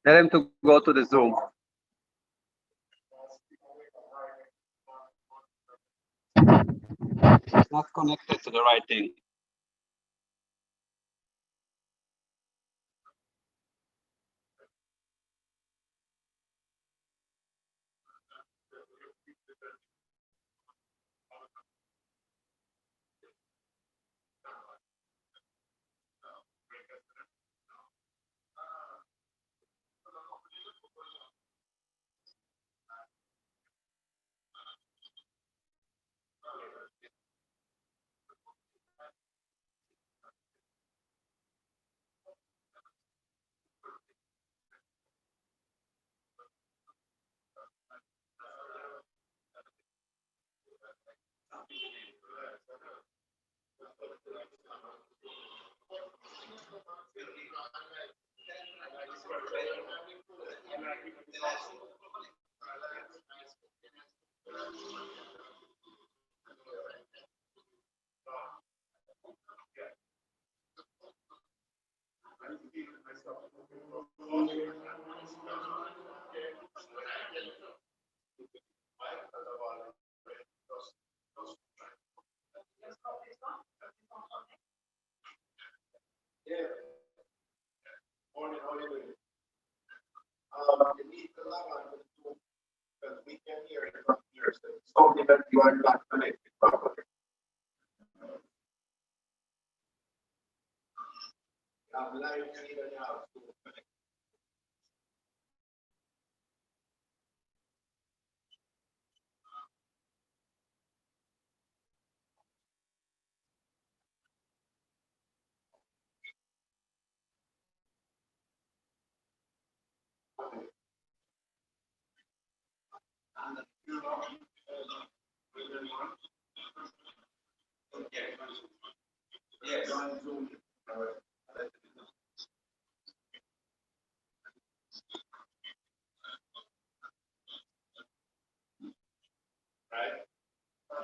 Tell him to go to the Zoom. It's not connected to the right thing.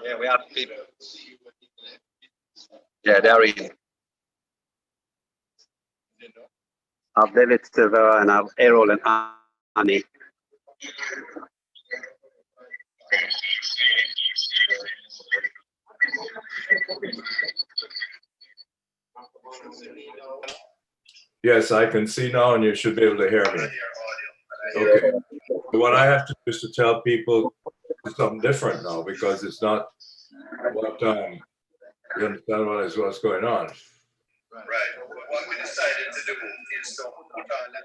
Yeah, we have people. Yeah, they are in. I've David Silvera and I've Errol and Annie. Yes, I can see now, and you should be able to hear me. Okay. What I have to do is to tell people something different now, because it's not what you understand what's going on. Right. What we decided to do is to put on that.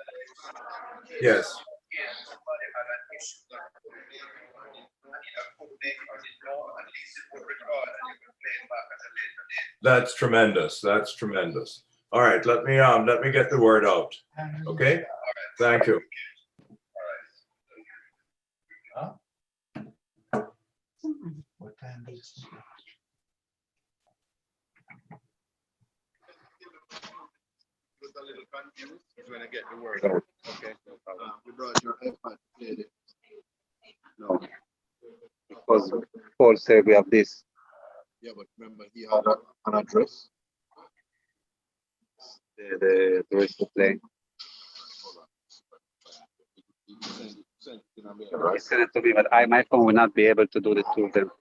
Yes. That's tremendous. That's tremendous. All right, let me get the word out. Okay? All right. Thank you. Huh? What time is it? Was a little confused when I get the word out. Okay, no problem. You brought your iPad to play it. No. Because Paul said we have this. Yeah, but remember he had an address. The rest to play. He sent it to me, but my phone will not be able to do the two of them.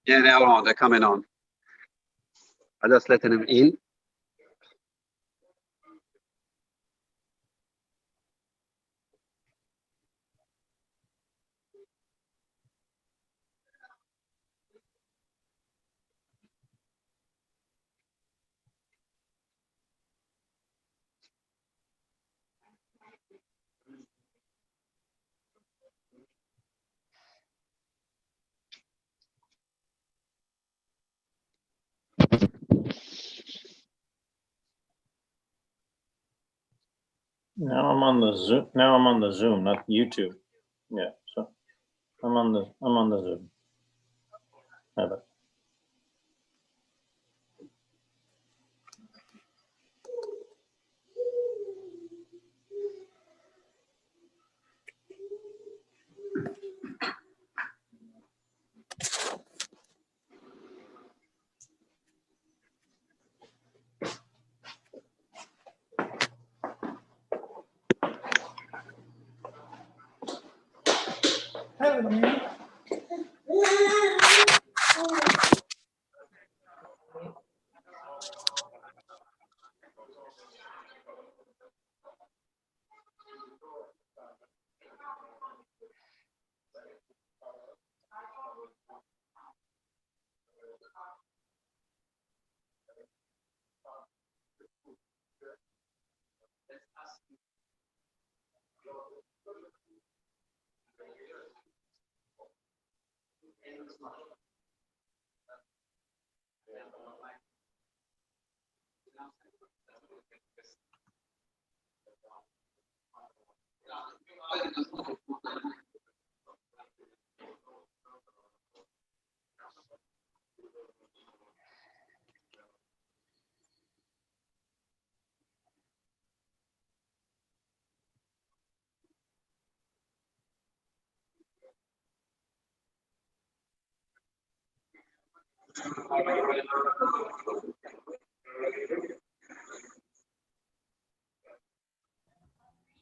Yeah, they're on. They're coming on. I just letting them in. Now I'm on the Zoom. Now I'm on the Zoom, not YouTube. Yeah, so I'm on the Zoom. Have it.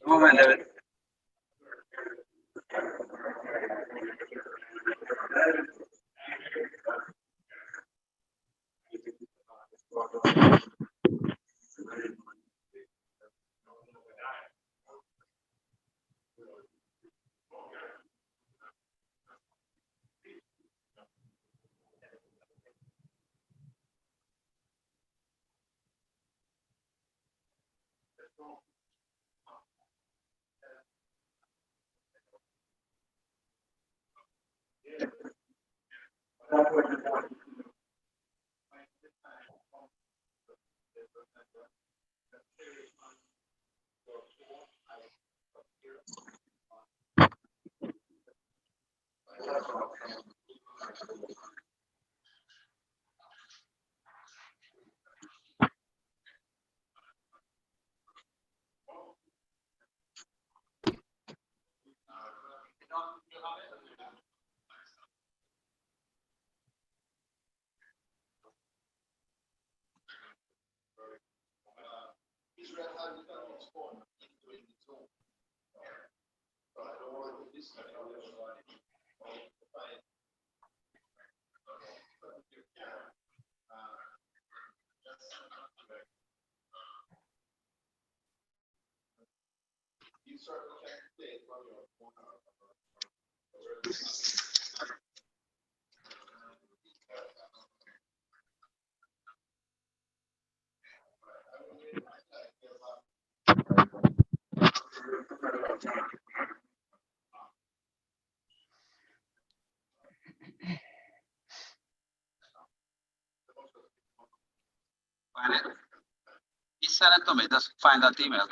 Moment, David. Find it. He sent it to me. Just find that email.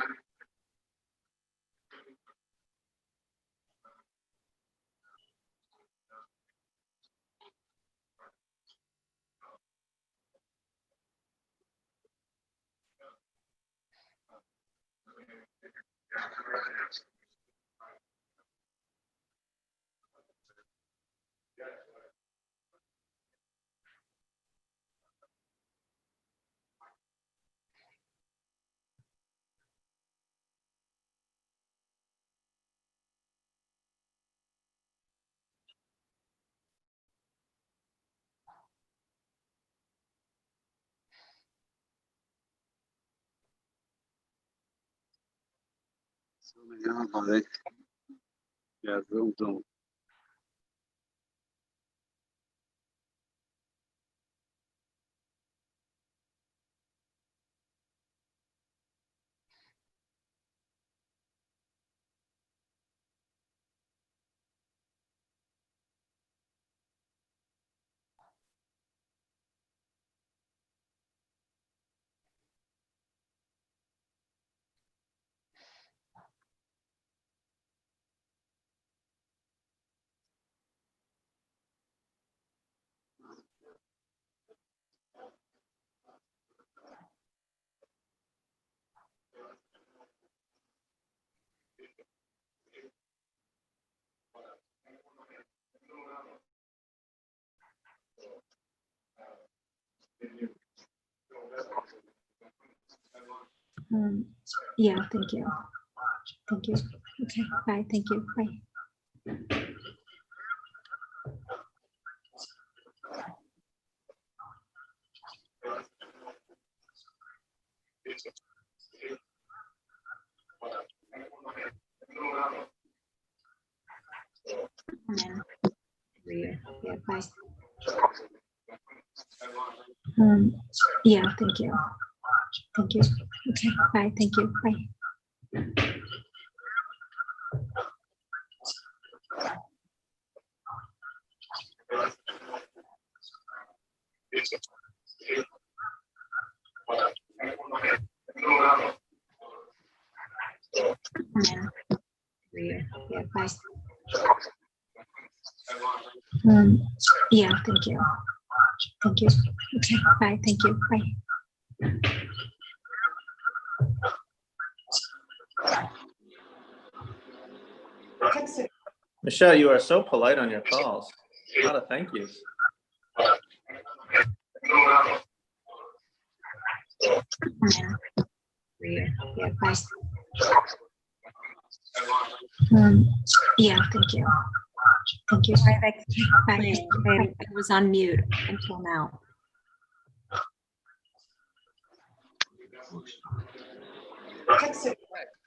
Yeah, zoom. Yeah, thank you. Thank you. Okay, bye. Thank you. Bye. Yeah, bye. Yeah, thank you. Thank you. Okay, bye. Thank you. Bye. Yeah, bye. Yeah, thank you. Thank you. Okay, bye. Thank you. Bye. Michelle, you are so polite on your calls. A lot of thank yous. Yeah, bye. Yeah, thank you. Thank you. Sorry, I Bye. I was on mute until now.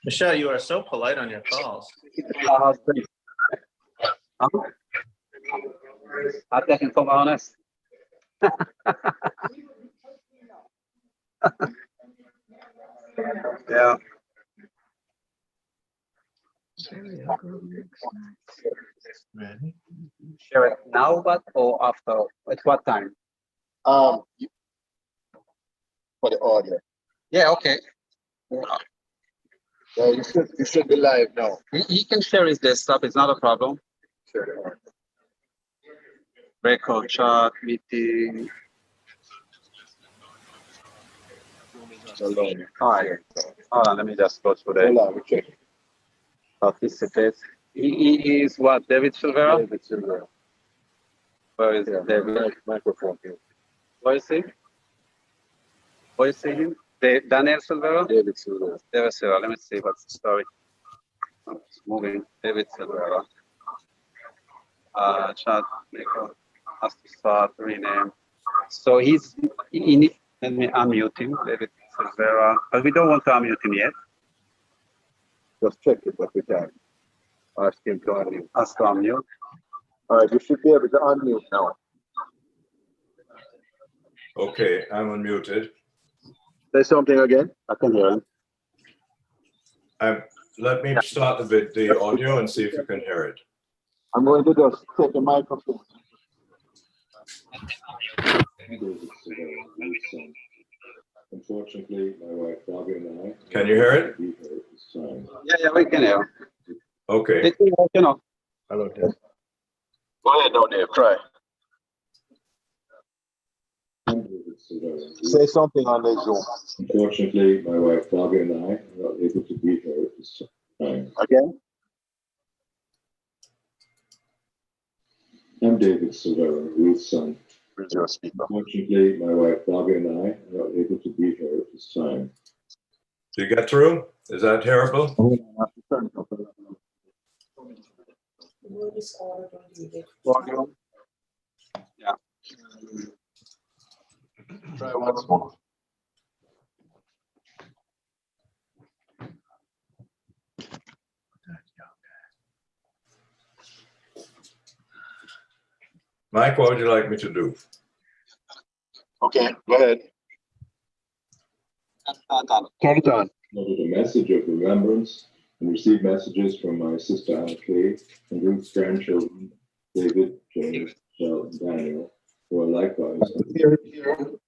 Michelle, you are so polite on your calls. Att jag kan komma honest. Yeah. Share it now, but or after? At what time? For the audio. Yeah, okay. Yeah, you should be live now. He can share his desktop. It's not a problem. Sure. Record chat, meeting. Alone. All right. Hold on. Let me just go through Hold the on, we check. participants. He is what? David Silvera? David Silver. Where is Yeah, David? microphone here. Where is he? Where is he? Daniel Silvera? David Silver. David Silvera. Let me see what's the story. Oh, it's moving. David Silvera. Chat maker has to start, rename. So he's, let me unmute him, David Silvera. But we don't want to unmute him yet. Just check it, but we can. Ask him to unmute. Ask to unmute. All right, you should be able to unmute now. Okay, I'm unmuted. Say something again. I can hear him. Let me start with the audio and see if you can hear it. I'm going to just take the microphone. Unfortunately, my wife Bobby and I. Can you hear it? Yeah, we can hear. Okay. It's, you know. Hello, Dave. Go ahead, don't Dave. Try. Say something on the Zoom. Unfortunately, my wife Bobby and I are not able to be here at this time. Again? I'm David Silvera, Ruth's son. Where's your speaker? Unfortunately, my wife Bobby and I are not able to be here at this time. Did you get through? Is that terrible? Volume. Yeah. Try once more. Mike, what would you like me to do? Okay, go ahead. Turn it on. Noted a message of remembrance and received messages from my sister Anna Kay and Ruth's grandchildren, David, James, Michelle, and Daniel, who are likewise. Here,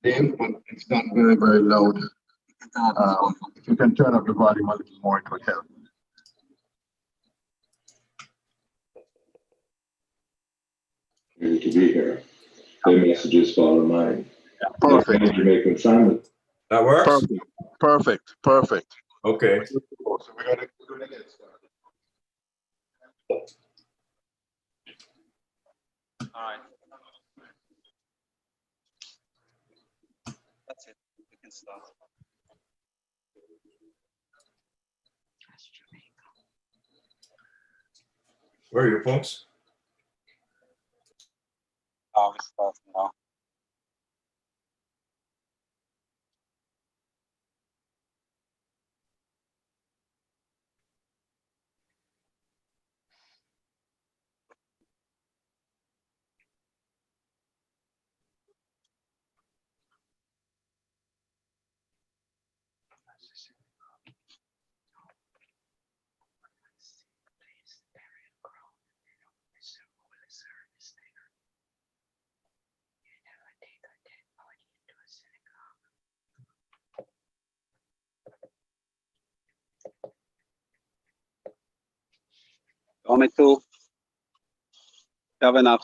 Dave, but it's not very, very loud. If you can turn up the volume a little more, it would help. Able to be here. Their messages follow mine. Perfect. Jamaican family. That works? Perfect. Okay. So we're gonna get started. All right. That's it. We can start. Where are your folks? Oh, we start now. me to have enough?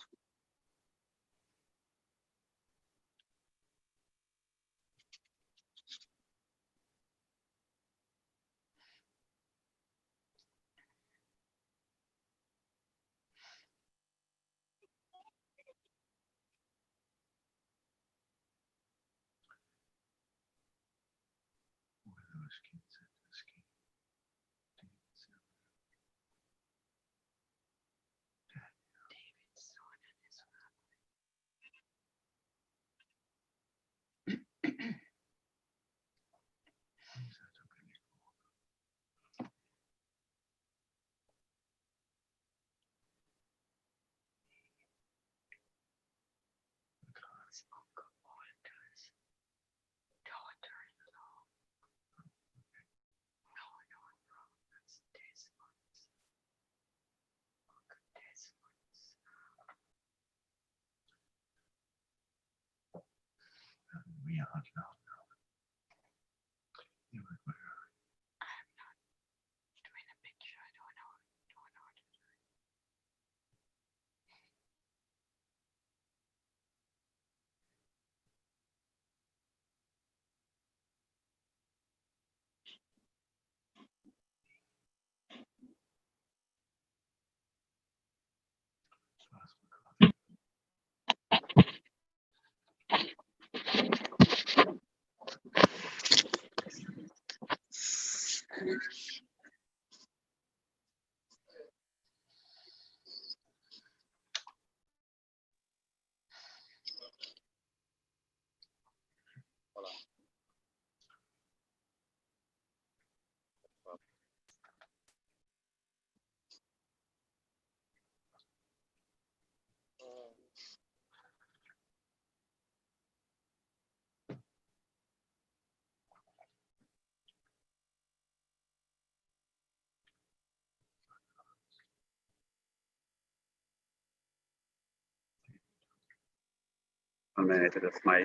A minute, that's my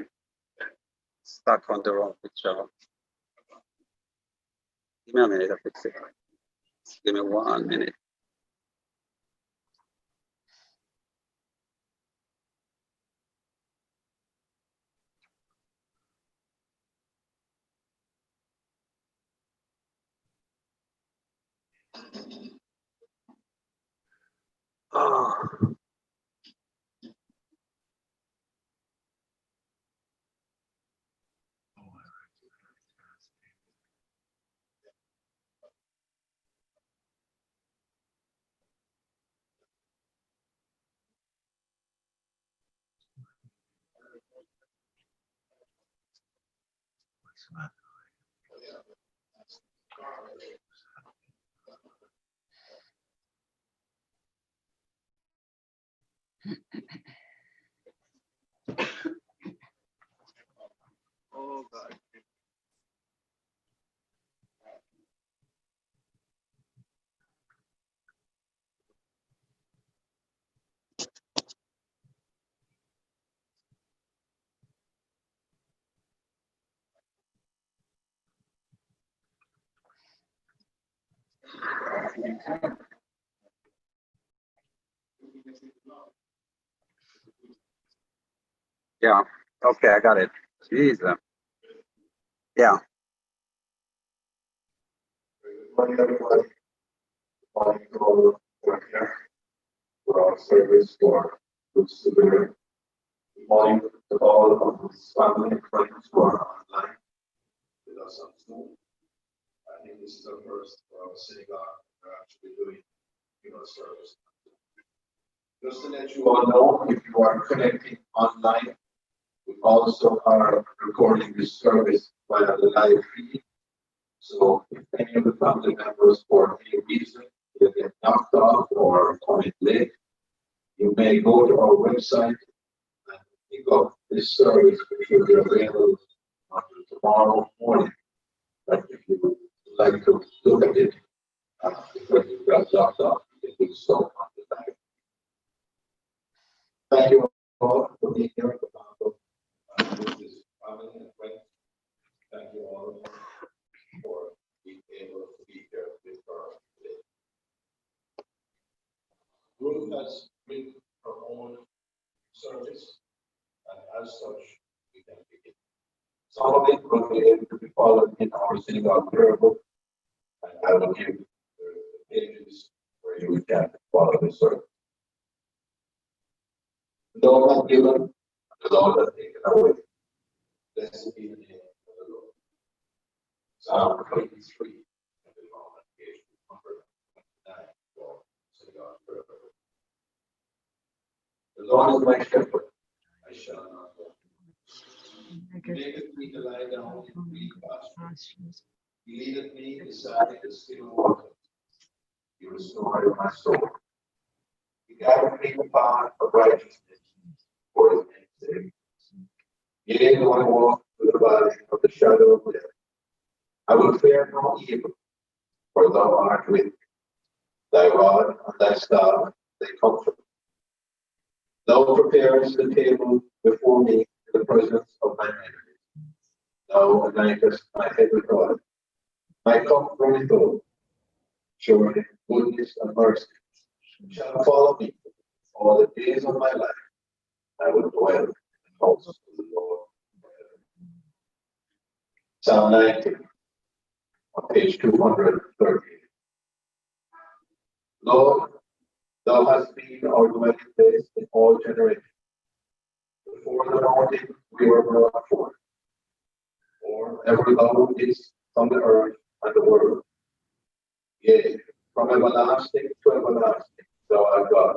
stuck on the wrong picture. Give me a minute, I'll fix it. Give me 1 minute. Oh. Oh God. Yeah. Okay, I got it. Jeez. Yeah. For our service for severe morning to all of his family and friends who are online with us on Zoom. I think this is our first synagogue we're actually doing service. Just to let you all know, if you are connecting online, we also are recording this service via the live feed. So if any of the family members for any reason they get knocked off or come in late, you may go to our website and pick up this service, which will be available until tomorrow morning. But if you would like to look at it because you got locked off, you can do so on the live. Thank you all for being here. With this family and friends. Thank you all for being able to be here with us today. has written her own service, and as such, we can begin. Some of it will be able to be followed in our synagogue prayer book, and I will give the pages where you can follow the service. The Lord has given, the Lord has taken away. Blessed be the name of the Lord. Psalm 23, and the Roman page 229 for synagogue prayer book. The Lord is my shepherd, I shall not want. He maketh me to lie down in green pastures. He leadeth me beside the still waters. He restored my soul. He guideth me in the path of righteousness for his name's sake. Yea, though I walk through the valley of the shadow of death, I will fear no evil, for thou art with me. Thy rod and thy staff, they comfort me. Thou preparest the table before me in the presence of my enemies. Thou anointest my head with oil. My cup runneth over. Surely goodness and mercy shall follow me all the days of my life. I will dwell in the house of the Lord forever. Psalm 90, on page 230. Lord, thou hast been our dwelling place in all generations. Before the morning we were brought forth, or ever thou didst from the earth and the world. Yea, from everlasting to everlasting, thou art God.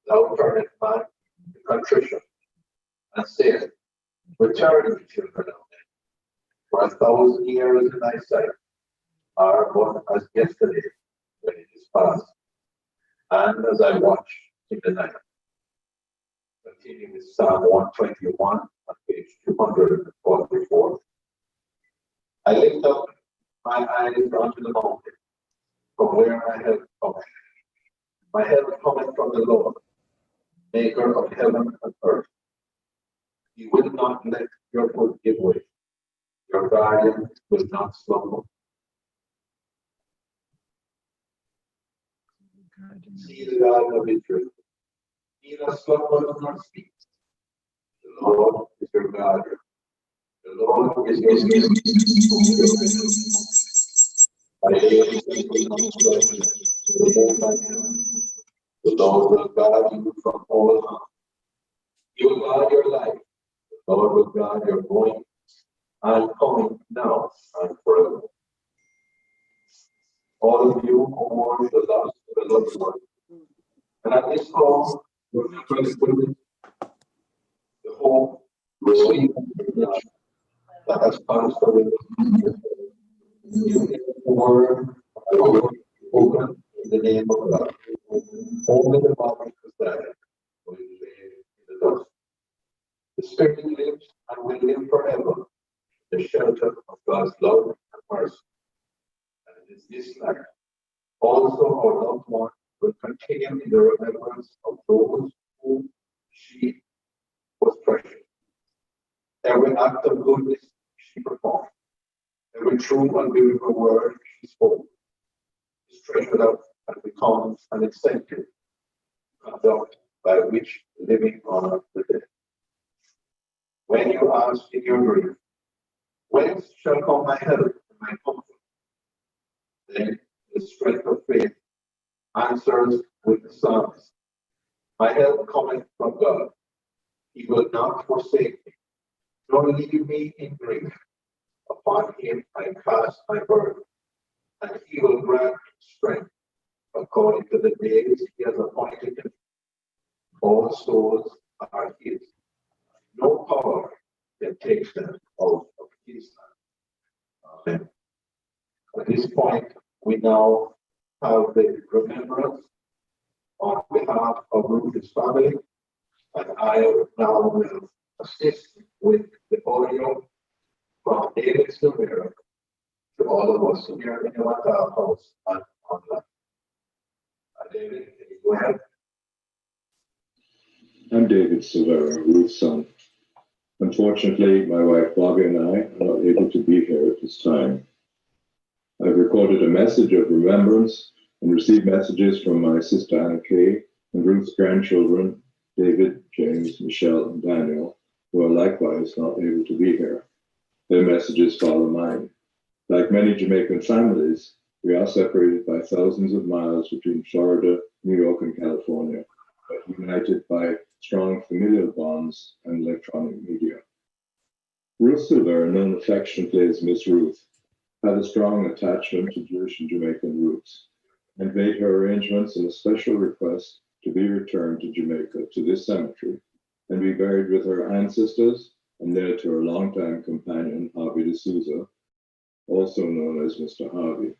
Thou turnest man to contrition, and sayest, return, ye children of men. For 1,000 years in thy sight are but as yesterday when it is past, and as I watch in the night. Continue with Psalm 121 on page 244. I lift up my eyes unto the mountain, from where my help cometh. My help cometh from the Lord, maker of heaven and earth. He will not let your foot give way. Your guardian will not slumber. See the God of Israel. He that slumbers not speak. The Lord is your guardian. The Lord is your I lay the Lord will guard you from all harm. He will guard your life. The Lord will guard your going and coming now and forever. All of you who mourn the loss of the loved one. And at this call, remember the hope, receive that has passed away. You hear the word spoken in the name of God. Only the body is dead will lay in the dust. The spirit lives and will live forever in the shelter of God's love and mercy. And it is this life. Also, our loved one will continue in the remembrance of those whom she was precious. Every act of goodness she performed, every true and beautiful word she spoke, is treasured up and becomes an incentive conduct by which living honor the dead. When you ask in your grief, whence shall come my help and my comfort? Then the strength of faith answers with the psalmist, my help cometh from God. He will not forsake me, nor leave me in grief. Upon him I cast my burden, and he will grant strength according to the days he has appointed him. All souls are his. No power can take them out of his hand. Amen. At this point, we now have the remembrance on behalf of Ruth's family, and I now will assist with the audio from David Silvera to all of us here in the house and online. David, can you go ahead? I'm David Silvera, Ruth's son. Unfortunately, my wife Bobby and I are not able to be here at this time. I've recorded a message of remembrance and received messages from my sister Anna Kay and Ruth's grandchildren, David, James, Michelle, and Daniel, who are likewise not able to be here. Their messages follow mine. Like many Jamaican families, we are separated by thousands of miles between Florida, New York, and California, but united by strong familial bonds and electronic media. Ruth Silver, known affectionately as Miss Ruth, had a strong attachment to Jewish and Jamaican roots and made her arrangements and a special request to be returned to Jamaica to this cemetery and be buried with her ancestors and there to her longtime companion, Harvey D'Souza, also known as Mr. Harvey.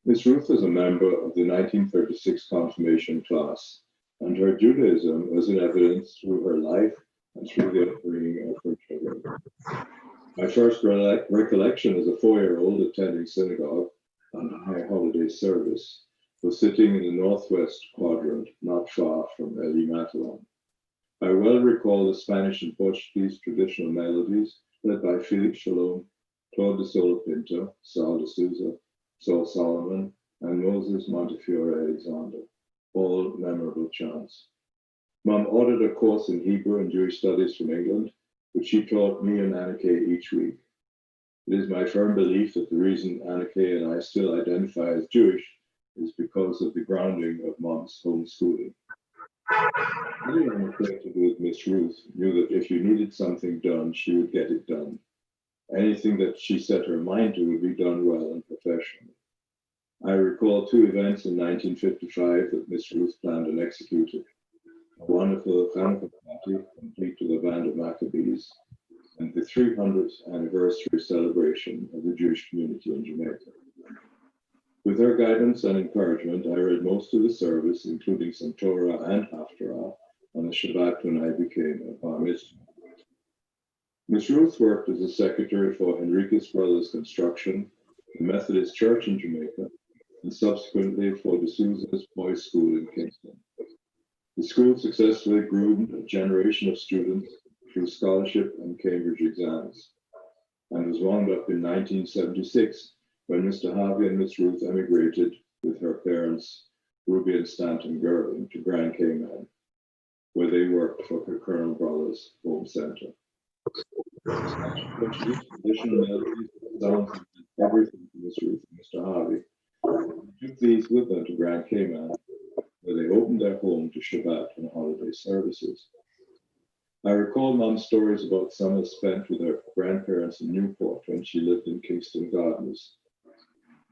Miss Ruth was a member of the 1936 confirmation class, and her Judaism was in evidence through her life and through the upbringing of her children. My first recollection as a 4-year-old attending synagogue on a high holiday service was sitting in the northwest quadrant, not far from El Matalan. I well recall the Spanish and Portuguese traditional melodies led by Felix Shalom, Claude de Sola Pinto, Saul de Souza, Saul Solomon, and Moses Montefiore Alexander, all memorable chants. Mom ordered a course in Hebrew and Jewish studies from England, which she taught me and Annika each week. It is my firm belief that the reason Annika and I still identify as Jewish is because of the grounding of Mom's homeschooling. Anyone acquainted with Miss Ruth knew that if you needed something done, she would get it done. Anything that she set her mind to would be done well and professionally. I recall 2 events in 1955 that Miss Ruth planned and executed. A wonderful Hanukkah party, complete to the band of Maccabees, and the 300th anniversary celebration of the Jewish community in Jamaica. With her guidance and encouragement, I read most of the service, including some Torah and Haftarah, on the Shabbat when I became a Bar Mitzvah. Miss Ruth worked as a secretary for Henriquez Brothers Construction, the Methodist Church in Jamaica, and subsequently for D'Souza's Boys School in Kingston. The school successfully groomed a generation of students through scholarship and Cambridge exams, and was wound up in 1976 when Mr. Harvey and Miss Ruth emigrated with her parents, Ruby and Stanton Gerling, to Grand Cayman, where they worked for Colonel Brothers Home Center. Traditional melodies, sounds, and everything to Miss Ruth and Mr. Harvey. They took these with them to Grand Cayman, where they opened their home to Shabbat and holiday services. I recall Mom's stories about summers spent with her grandparents in Newport when she lived in Kingston Gardens.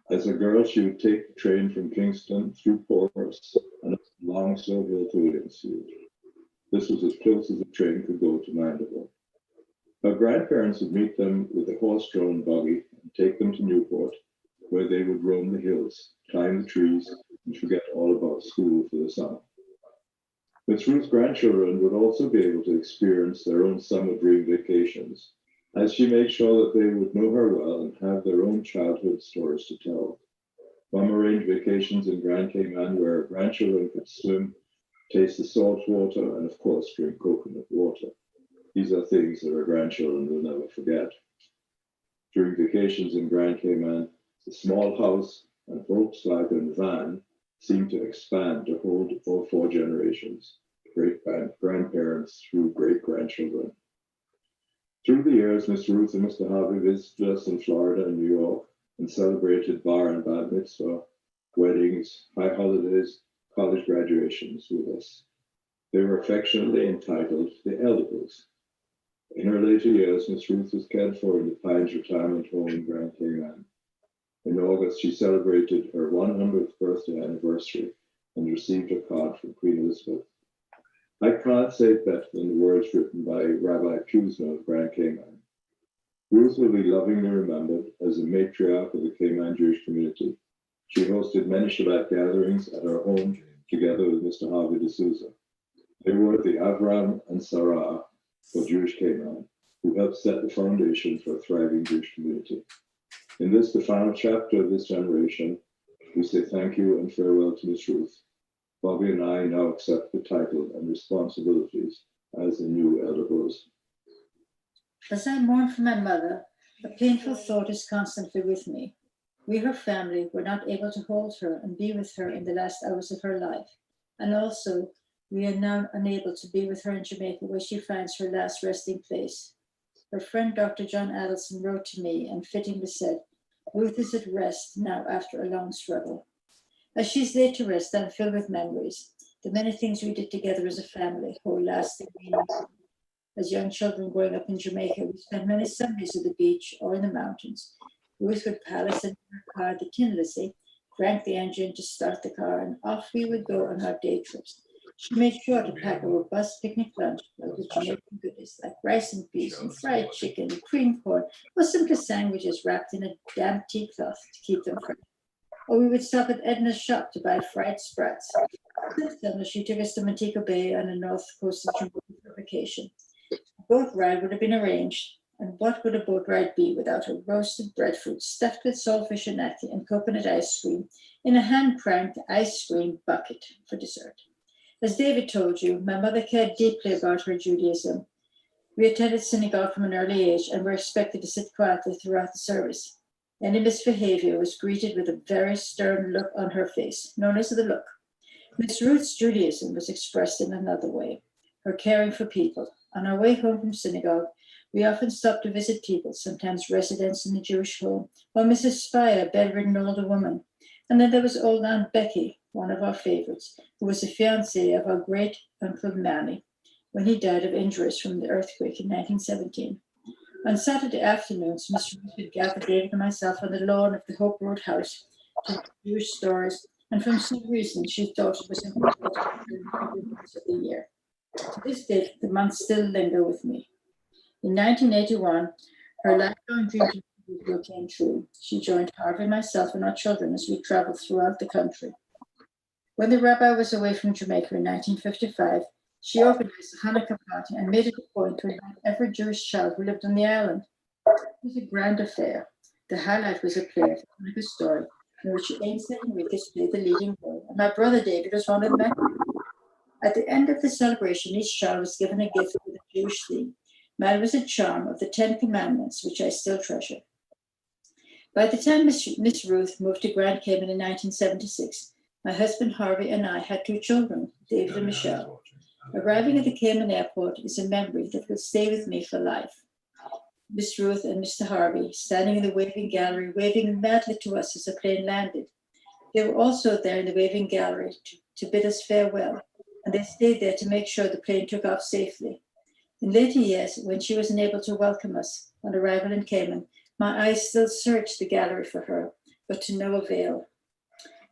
As a girl, she would take the train from Kingston through Porus and up long Sloville to Williamsfield. This was as close as the train could go to Mandeville. Her grandparents would meet them with a horse-drawn buggy and take them to Newport, where they would roam the hills, climb the trees, and forget all about school for the summer. Miss Ruth's grandchildren would also be able to experience their own summer dream vacations, as she made sure that they would know her well and have their own childhood stories to tell. Mom arranged vacations in Grand Cayman where grandchildren could swim, taste the salt water, and of course drink coconut water. These are things that our grandchildren will never forget. During vacations in Grand Cayman, the small house and Volkswagen van seemed to expand to hold all 4 generations, great-grandparents through great-grandchildren. Through the years, Miss Ruth and Mr. Harvey visited us in Florida and New York and celebrated bar and bat mitzvah, weddings, high holidays, college graduations with us. They were affectionately entitled the Eldables. In her later years, Miss Ruth was cared for in the Pines Retirement Home in Grand Cayman. In August, she celebrated her 100th birthday anniversary and received a card from Queen Elizabeth. I can't say it better than the words written by Rabbi Kuzma of Grand Cayman. Ruth will be lovingly remembered as a matriarch of the Cayman Jewish community. She hosted many Shabbat gatherings at her home together with Mr. Harvey D'Souza. They were the Avram and Sarah for Jewish Cayman, who helped set the foundation for a thriving Jewish community. In this, the final chapter of this generation, we say thank you and farewell to Miss Ruth. Bobby and I now accept the title and responsibilities as the new elder bros. As I mourn for my mother, a painful thought is constantly with me. We, her family, were not able to hold her and be with her in the last hours of her life. And also, we are now unable to be with her in Jamaica, where she finds her last resting place. Her friend, Dr. John Adelson, wrote to me and fittingly said, Ruth is at rest now after a long struggle. As she's laid to rest, I'm filled with memories. The many things we did together as a family hold lasting meaning. As young children growing up in Jamaica, we spent many Sundays at the beach or in the mountains. Ruth would palace in her car, the Tin Lizzie, crank the engine to start the car, and off we would go on our day trips. She made sure to pack a robust picnic lunch filled with Jamaican goodies like rice and peas and fried chicken and cream corn, or simply sandwiches wrapped in a damp tea cloth to keep them fresh. Or we would stop at Edna's shop to buy fried sprats. This summer, she took us to Montego Bay on the north coast of Jamaica for vacation. A boat ride would have been arranged, and what would a boat ride be without a roasted breadfruit stuffed with saltfish and natty and coconut ice cream in a hand-cranked ice cream bucket for dessert? As David told you, my mother cared deeply about her Judaism. We attended synagogue from an early age and were expected to sit quietly throughout the service. Any misbehavior was greeted with a very stern look on her face, known as the look. Miss Ruth's Judaism was expressed in another way, her caring for people. On our way home from synagogue, we often stopped to visit people, sometimes residents in the Jewish home, or Mrs. Spire, a bedridden older woman. And then there was old Aunt Becky, one of our favorites, who was the fiancée of our great uncle Manny, when he died of injuries from the earthquake in 1917. On Saturday afternoons, Miss Ruth would gather David and myself on the lawn of the Hope Road house to hear Jewish stories, and from some reason she thought it was important to hear the months of the year. To this day, the months still linger with me. In 1981, her lifelong dream to Israel came true. She joined Harvey, myself, and our children as we traveled throughout the country. When the rabbi was away from Jamaica in 1955, she organized a Hanukkah party and made it a point to invite every Jewish child who lived on the island. It was a grand affair. The highlight was a play of the Hanukkah story, in which Ainsley Enriquez played the leading role, and my brother David was one of the men. At the end of the celebration, each child was given a gift with a Jewish theme. Mine was a charm of the 10 Commandments, which I still treasure. By the time Miss Ruth moved to Grand Cayman in 1976, my husband Harvey and I had 2 children, David and Michelle. Arriving at the Cayman airport is a memory that will stay with me for life. Miss Ruth and Mr. Harvey standing in the waving gallery, waving madly to us as the plane landed. They were also there in the waving gallery to bid us farewell, and they stayed there to make sure the plane took off safely. In later years, when she was unable to welcome us on arrival in Cayman, my eyes still searched the gallery for her, but to no avail.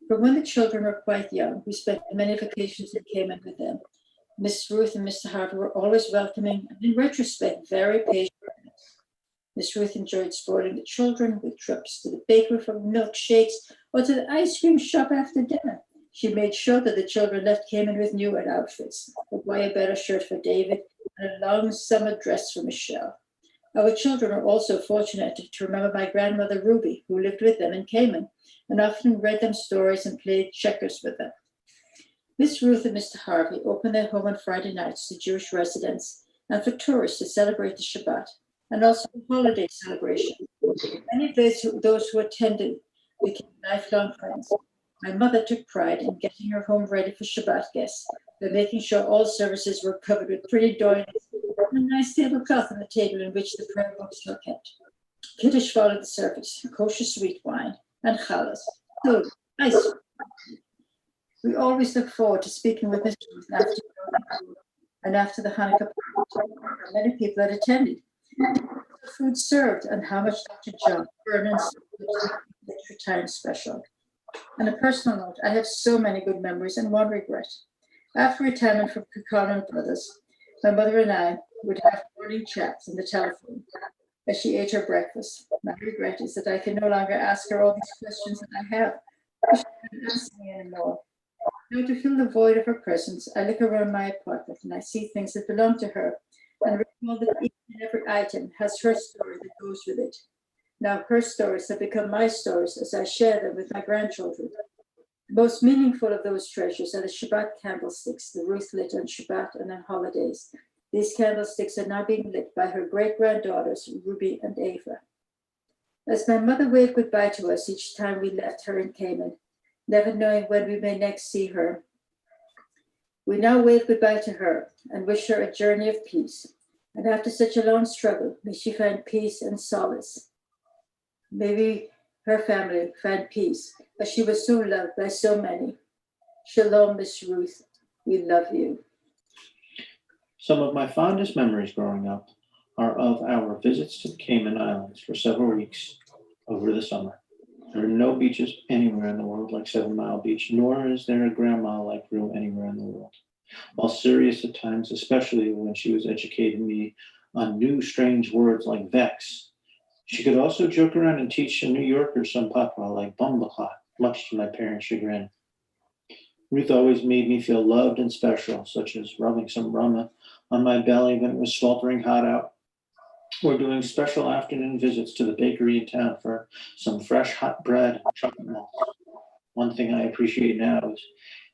But when the children were quite young, we spent many vacations in Cayman with them. Miss Ruth and Mr. Harvey were always welcoming and, in retrospect, very patient. Miss Ruth enjoyed spoiling the children with trips to the bakery for milkshakes or to the ice cream shop after dinner. She made sure that the children left Cayman with new outfits, a wire better shirt for David and a long summer dress for Michelle. Our children are also fortunate to remember my grandmother Ruby, who lived with them in Cayman, and often read them stories and played checkers with them. Miss Ruth and Mr. Harvey opened their home on Friday nights to Jewish residents and for tourists to celebrate the Shabbat, and also the holiday celebration. Many of those who attended became lifelong friends. My mother took pride in getting her home ready for Shabbat guests by making sure all services were covered with pretty doilies and a nice tablecloth on the table in which the prayer books were kept. Kiddush followed the service, kosher sweet wine, and challahs, food, ice cream. We always look forward to speaking with Mr. Ruth after the Hanukkah party. Many people had attended. The food served and how much Dr. John Vernon's extra time special. On a personal note, I have so many good memories and one regret. After retirement from Kakana Brothers, my mother and I would have morning chats on the telephone as she ate her breakfast. My regret is that I can no longer ask her all these questions that I have. She doesn't ask me anymore. Now, to fill the void of her presence, I look around my apartment and I see things that belong to her and recall that each and every item has her story that goes with it. Now her stories have become my stories as I share them with my grandchildren. The most meaningful of those treasures are the Shabbat candlesticks the Ruth lit on Shabbat and on holidays. These candlesticks are now being lit by her great-granddaughters, Ruby and Ava. As my mother waved goodbye to us each time we left her in Cayman, never knowing when we may next see her, We now wave goodbye to her and wish her a journey of peace. And after such a long struggle, may she find peace and solace. Maybe her family find peace, as she was so loved by so many. Shalom, Miss Ruth. We love you. Some of my fondest memories growing up are of our visits to the Cayman Islands for several weeks over the summer. There are no beaches anywhere in the world like 7 Mile Beach, nor is there a grandma like Rue anywhere in the world. While serious at times, especially when she was educating me on new strange words like vex, she could also joke around and teach a New Yorker some patois like bumbleclot, much to my parents' chagrin. Ruth always made me feel loved and special, such as rubbing some rum on my belly when it was sweltering hot out, or doing special afternoon visits to the bakery in town for some fresh hot bread and chocolate malt. One thing I appreciate now is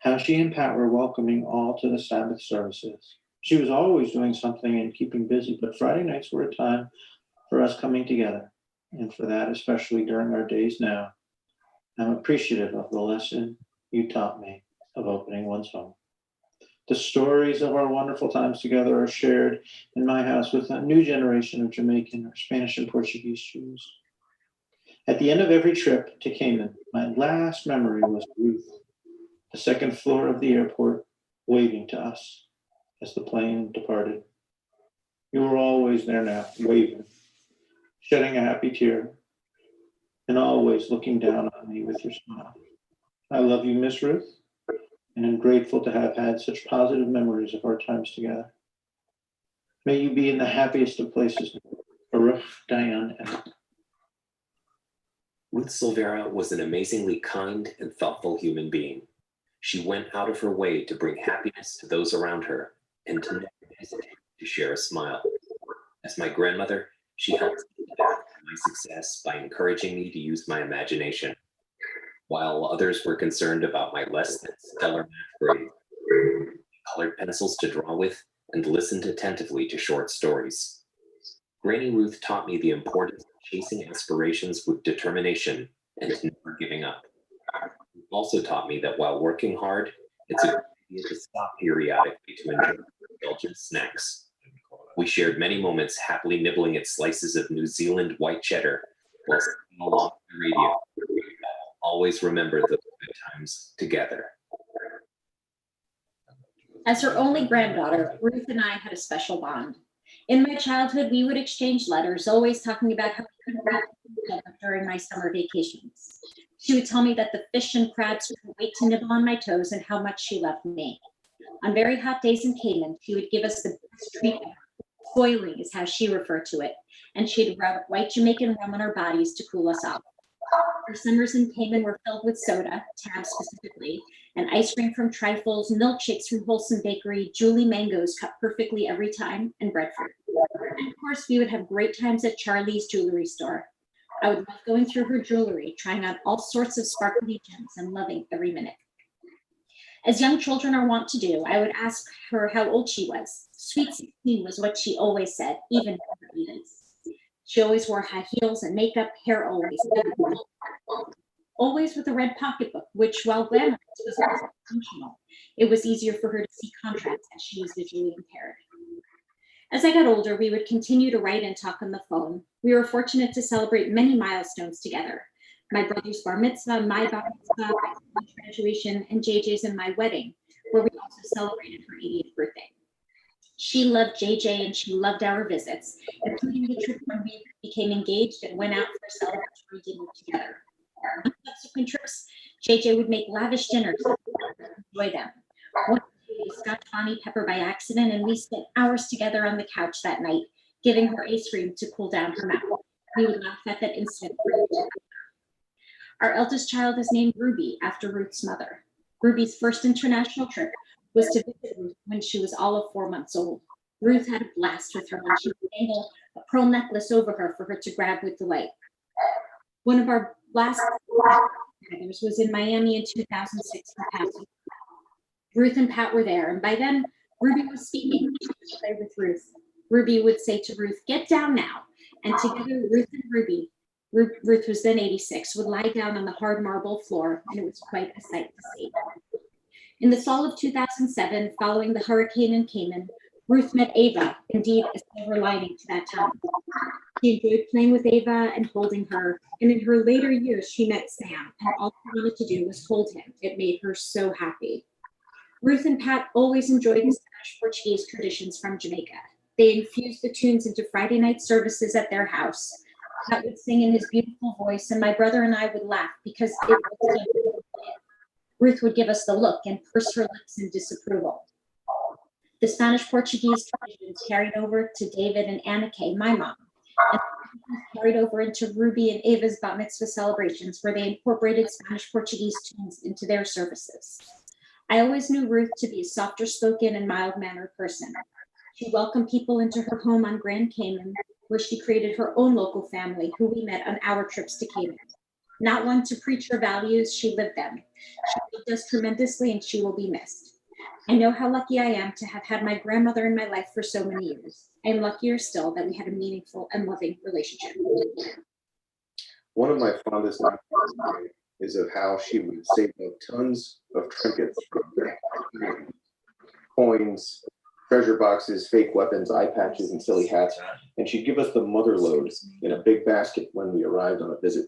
how she and Pat were welcoming all to the Sabbath services. She was always doing something and keeping busy, but Friday nights were a time for us coming together. And for that, especially during our days now, I'm appreciative of the lesson you taught me of opening one's home. The stories of our wonderful times together are shared in my house with a new generation of Jamaican or Spanish and Portuguese Jews. At the end of every trip to Cayman, my last memory was Ruth, the second floor of the airport, waving to us as the plane departed. You were always there now, waving, shedding a happy tear, and always looking down on me with your smile. I love you, Miss Ruth, and I'm grateful to have had such positive memories of our times together. May you be in the happiest of places. Baruch Dayan. Ruth Silvera was an amazingly kind and thoughtful human being. She went out of her way to bring happiness to those around her and to never hesitate to share a smile. As my grandmother, she helped me to my success by encouraging me to use my imagination. While others were concerned about my less than stellar math grades, colored pencils to draw with, and listened attentively to short stories. Granny Ruth taught me the importance of chasing aspirations with determination and never giving up. Ruth also taught me that while working hard, it's a good idea to stop periodically to enjoy indulgent snacks. We shared many moments happily nibbling at slices of New Zealand white cheddar while singing along the radio. Always remember those good times together. As her only granddaughter, Ruth and I had a special bond. In my childhood, we would exchange letters, always talking about how we couldn't wait together during my summer vacations. She would tell me that the fish and crabs couldn't wait to nibble on my toes and how much she loved me. On very hot days in Cayman, she would give us the best treat ever. Boiling is how she referred to it, and she'd rub white Jamaican rum on our bodies to cool us off. Our summers in Cayman were filled with soda, tab specifically, and ice cream from Trifles, milkshakes from Wholesome Bakery, Julie mangoes cut perfectly every time, and breadfruit. And of course, we would have great times at Charlie's jewelry store. I would love going through her jewelry, trying on all sorts of sparkly gems and loving every minute. As young children are wont to do, I would ask her how old she was. Sweet 16 was what she always said, even in her 80s. She always wore high heels and makeup, hair always with a red pocketbook, which while glamorous was also functional. It was easier for her to see contracts as she was visually impaired. As I got older, we would continue to write and talk on the phone. We were fortunate to celebrate many milestones together. My brother's bar mitzvah, my bar mitzvah, my graduation, and JJ's and my wedding, where we also celebrated her 80th birthday. She loved JJ and she loved our visits, including the trip when we became engaged and went out for a celebratory dinner together. On subsequent trips, JJ would make lavish dinners and enjoy them. One day we scotched Bonnie Pepper by accident, and we spent hours together on the couch that night, giving her ice cream to cool down her mouth. We would laugh at that incident. Our eldest child is named Ruby after Ruth's mother. Ruby's first international trip was to visit Ruth when she was all of 4 months old. Ruth had a blast with her, and she would dangle a pearl necklace over her for her to grab with delight. One of our last get-togethers was in Miami in 2006 for Passover. Ruth and Pat were there, and by then, Ruby was speaking with Ruth. Ruby would say to Ruth, "Get down now." And together, Ruth and Ruby, Ruth was then 86, would lie down on the hard marble floor, and it was quite a sight to see. In the fall of 2007, following the hurricane in Cayman, Ruth met Ava, indeed a silver lining to that time. She enjoyed playing with Ava and holding her, and in her later years, she met Sam, and all she wanted to do was hold him. It made her so happy. Ruth and Pat always enjoyed the Spanish-Portuguese traditions from Jamaica. They infused the tunes into Friday night services at their house. Pat would sing in his beautiful voice, and my brother and I would laugh because it was him. Ruth would give us the look and purse her lips in disapproval. The Spanish-Portuguese traditions carried over to David and Anna Kay, my mom, and carried over into Ruby and Ava's bat mitzvah celebrations, where they incorporated Spanish-Portuguese tunes into their services. I always knew Ruth to be a softer spoken and mild-mannered person. She welcomed people into her home on Grand Cayman, where she created her own local family, who we met on our trips to Cayman. Not one to preach her values, she lived them. She loved us tremendously, and she will be missed. I know how lucky I am to have had my grandmother in my life for so many years. I am luckier still that we had a meaningful and loving relationship. One of my fondest memories is of how she would save up tons of trinkets, coins, treasure boxes, fake weapons, eye patches, and silly hats, and she'd give us the mother load in a big basket when we arrived on a visit.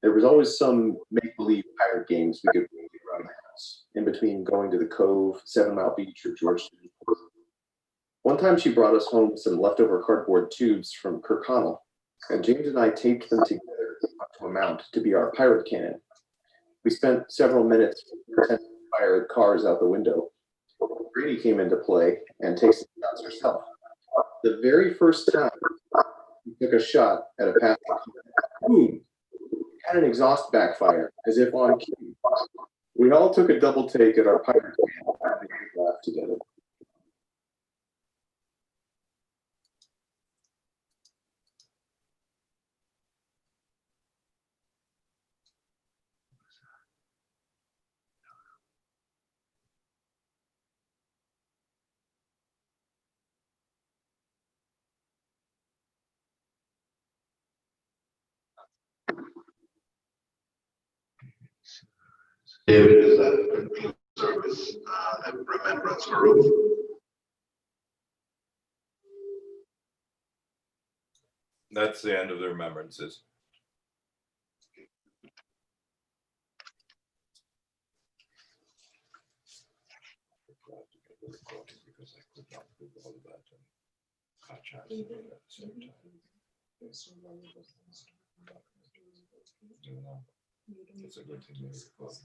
There was always some make-believe pirate games we could play around the house, in between going to the Cove, 7 Mile Beach, or Georgetown. One time she brought us home some leftover cardboard tubes from Kirkconnell, and James and I taped them together up to a mount to be our pirate cannon. We spent several minutes pretending to fire cars out the window. Brady came into play and takes some shots herself. The very first time we took a shot at a passing car, boom, had an exhaust backfire, as if on cue. We all took a double take at our pirate cannon and we laughed together. David, is that a complete service and remembrance for Ruth? That's the end of the remembrances. Because I could not do all of that and catch up at the same time. You know, it's a good thing to record.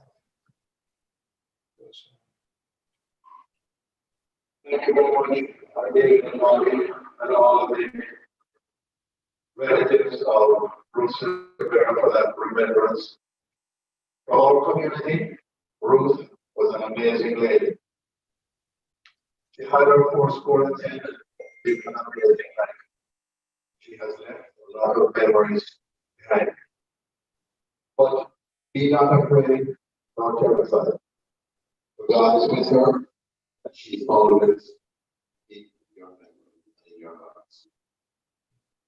Thank you very much, David and all of the relatives of Ruth Rivera for that remembrance. For our community, Ruth was an amazing lady. She had her 410 different amazing life. She has left a lot of memories behind. But be not afraid, not terrified. God is with her, and she's always in your memory and in your hearts.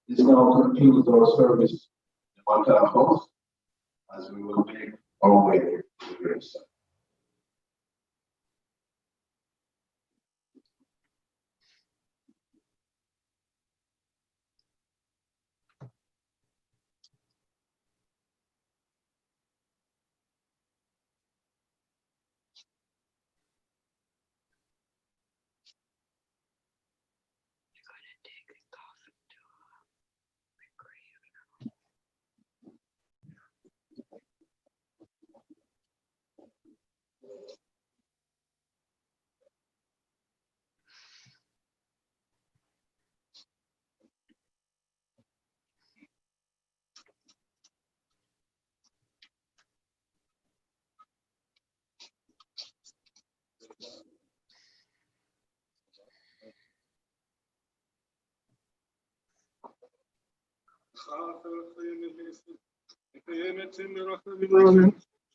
This now concludes our service in one time house, as we will make our way to the graveside.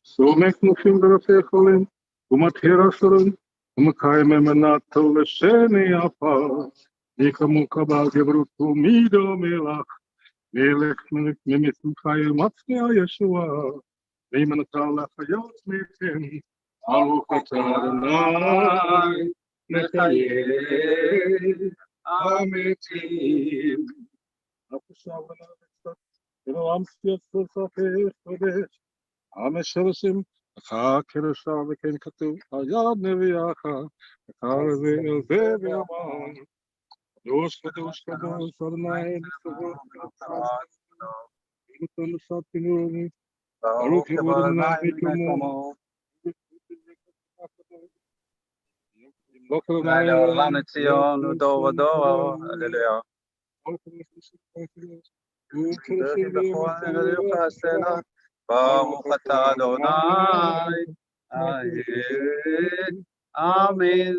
Somek mufim berafecholim, umatirasulum, umakaime manato lesheni apa, nikamu kabal gebrutu mido melach, melech mimitum chayim atzmei Yeshua, veimanatala chayot metim, ברוך אתה אדוני מחיה המתים. עכשיו ונעשה אלו עם סוף סופי קודש המשרשים לך כרשע וכן כתוב על יד נביאך לך רביל ואמר קדוש קדוש קדוש אדוני נסתרות ונותן לשת פינוי ברוך יבוא אדוני מקומו לעולם לציון ודור ודור, הללויה. ברוך אתה אדוני, אמן.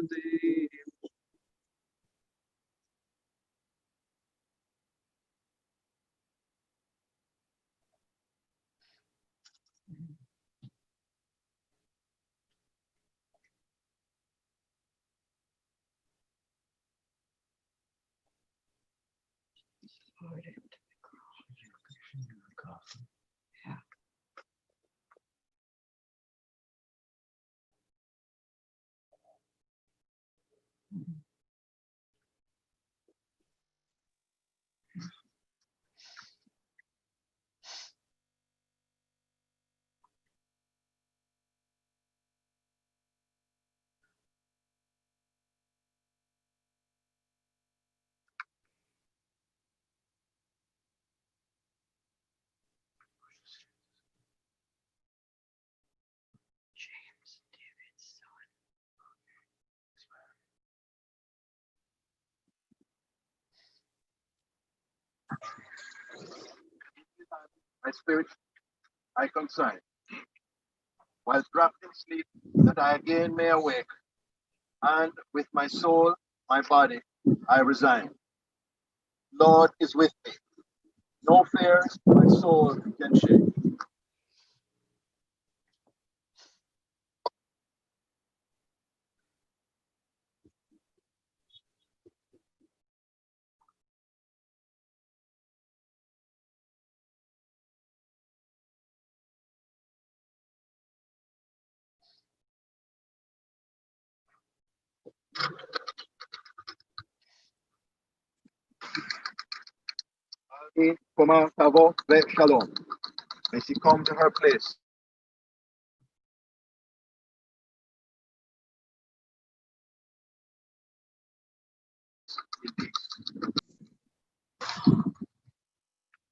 My spirit, I consign, while wrapped in sleep, that I again may awake, and with my soul, my body, I resign. Lord is with me. No fears my soul can shake. Comment tavo shalom. May she come to her place.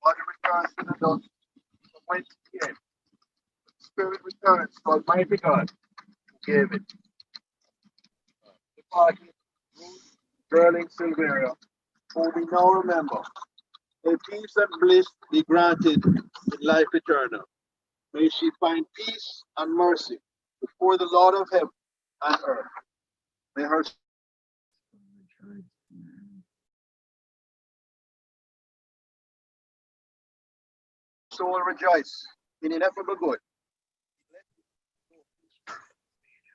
Body returns to the dust from whence it came. Spirit returns to Almighty God who gave it. The party, Ruth, Sterling Silveria, who we now remember. May peace and bliss be granted in life eternal. May she find peace and mercy before the Lord of heaven and earth. May her soul rejoice in ineffable good.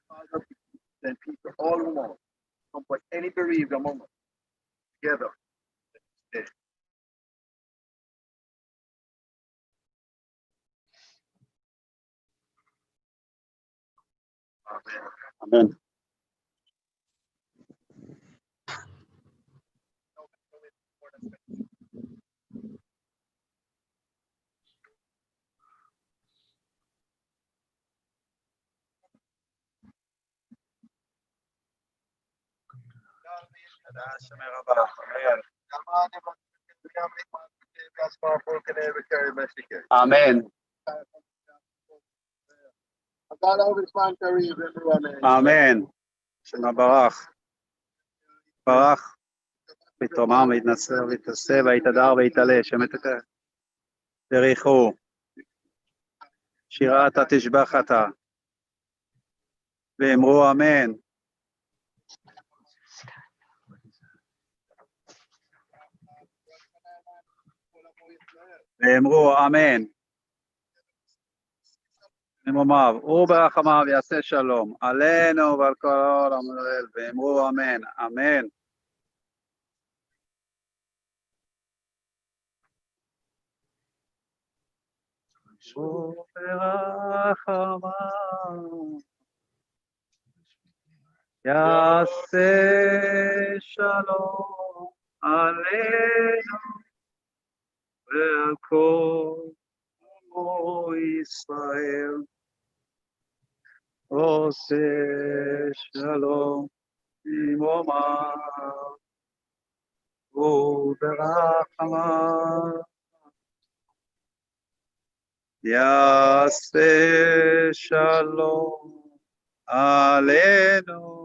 Father, then people all who mourn, comfort any bereaved among us together. Today. Amen. Amen. Amen. אמן. שם הברך. ברך. ויתרומם ויתנצר ויתעשה ויתהדר ויתעלה. שם תריחו. שירת תשבחתה. ואמרו אמן. ואמרו אמן. אמומיו, וברחמיו יעשה שלום, עלינו ועל כל העולם ואמרו אמן, אמן. וברחמיו יעשה שלום עלינו ועל כל עמו ישראל. עושה שלום במרומיו וברחמיו. יעשה שלום עלינו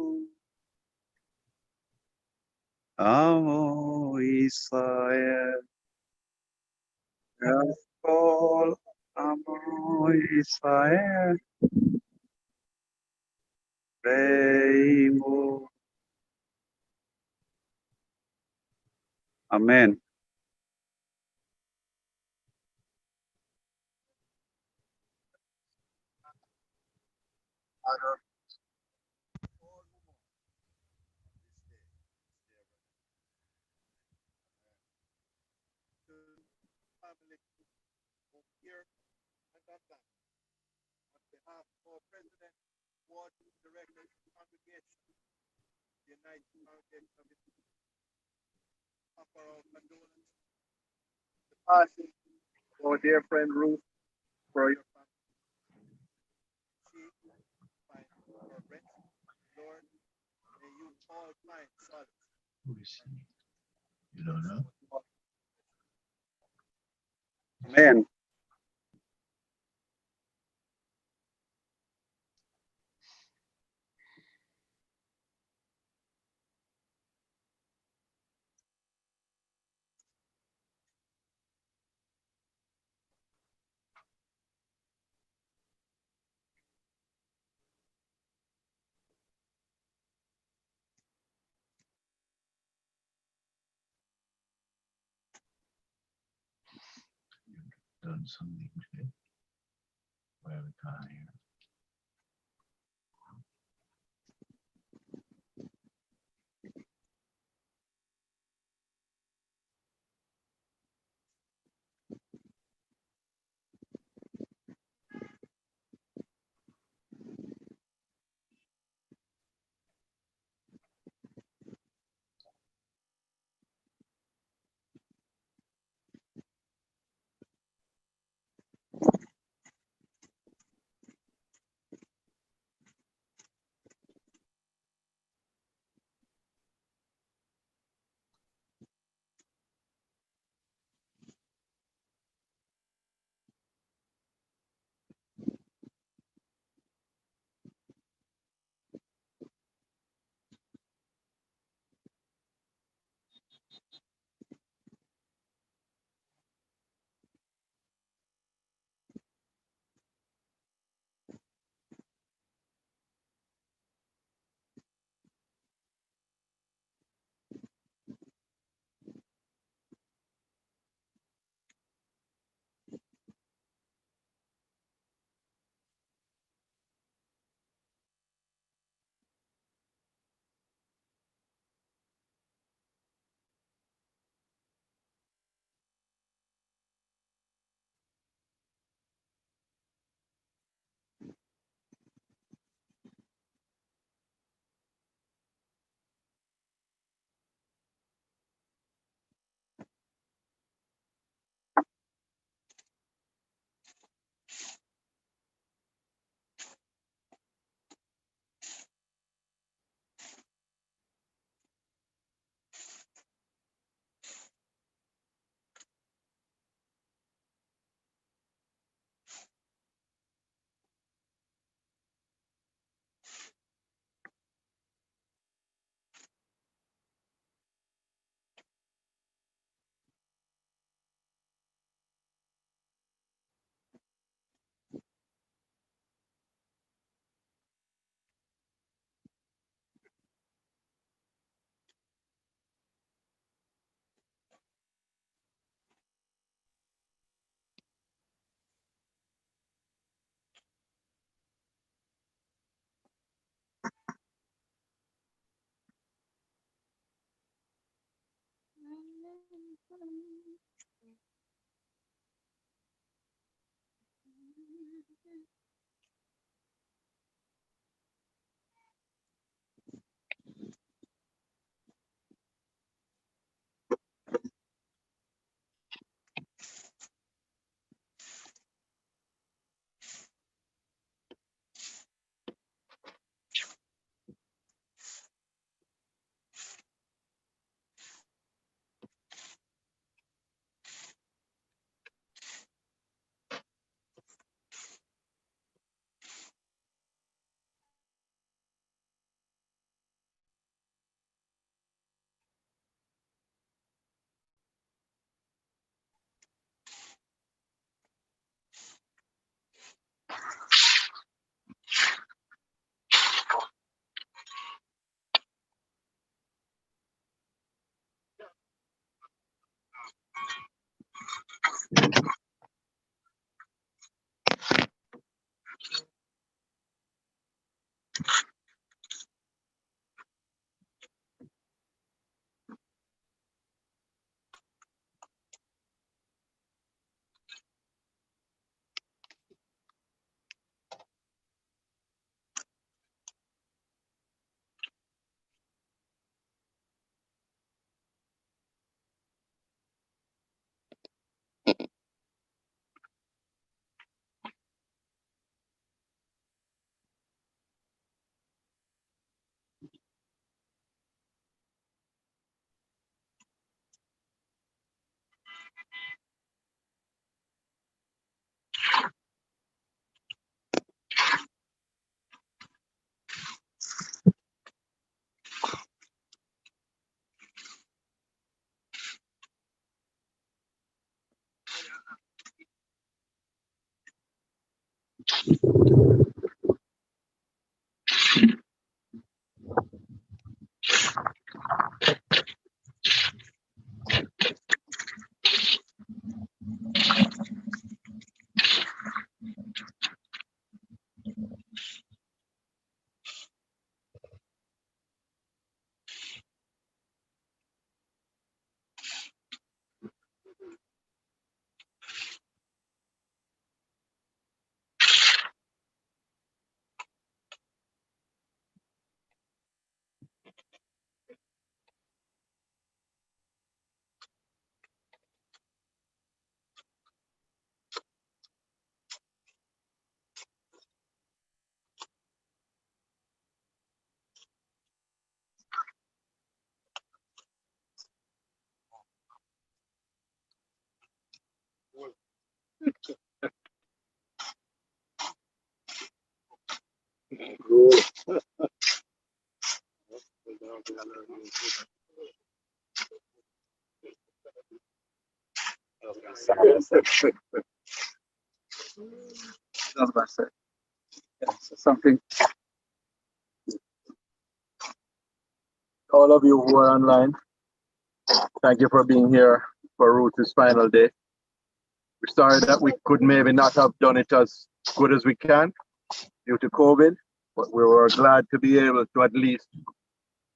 עמו ישראל. ועל כל עמו ישראל ועמו. אמן. Family here and on behalf of our president, board of directors, congregation, the United Congregation of the offer our condolence, the passing of our dear friend Ruth for your family. She find her rest, Lord, may you all find solace. Who is he? You don't know? אמן. Done something today. Where we can't hear. Something. All of you who are online, thank you for being here for Ruth's final day. We're sorry that we could maybe not have done it as good as we can due to COVID, but we were glad to be able to at least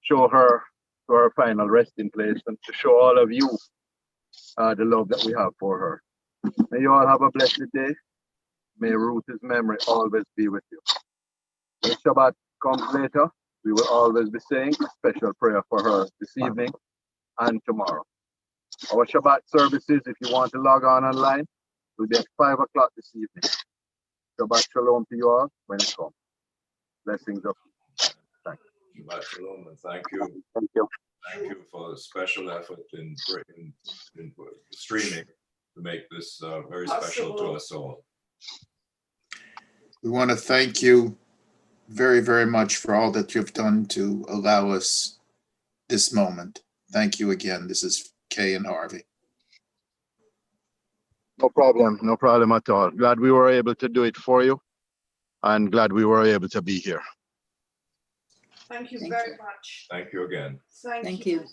show her to her final resting place and to show all of you the love that we have for her. May you all have a blessed day. May Ruth's memory always be with you. When Shabbat comes later, we will always be saying a special prayer for her this evening and tomorrow. Our Shabbat services, if you want to log on online, will be at 5 o'clock this evening. Shabbat shalom to you all when it comes. Blessings of thank you. Shabbat shalom, and thank you. Thank you. Thank you for the special effort in streaming to make this very special to us all. We want to thank you very, very much for all that you've done to allow us this moment. Thank you again. This is Kay and Harvey. No problem at all. Glad we were able to do it for you and glad we were able to be here. Thank you very much. Thank you again. Thank you.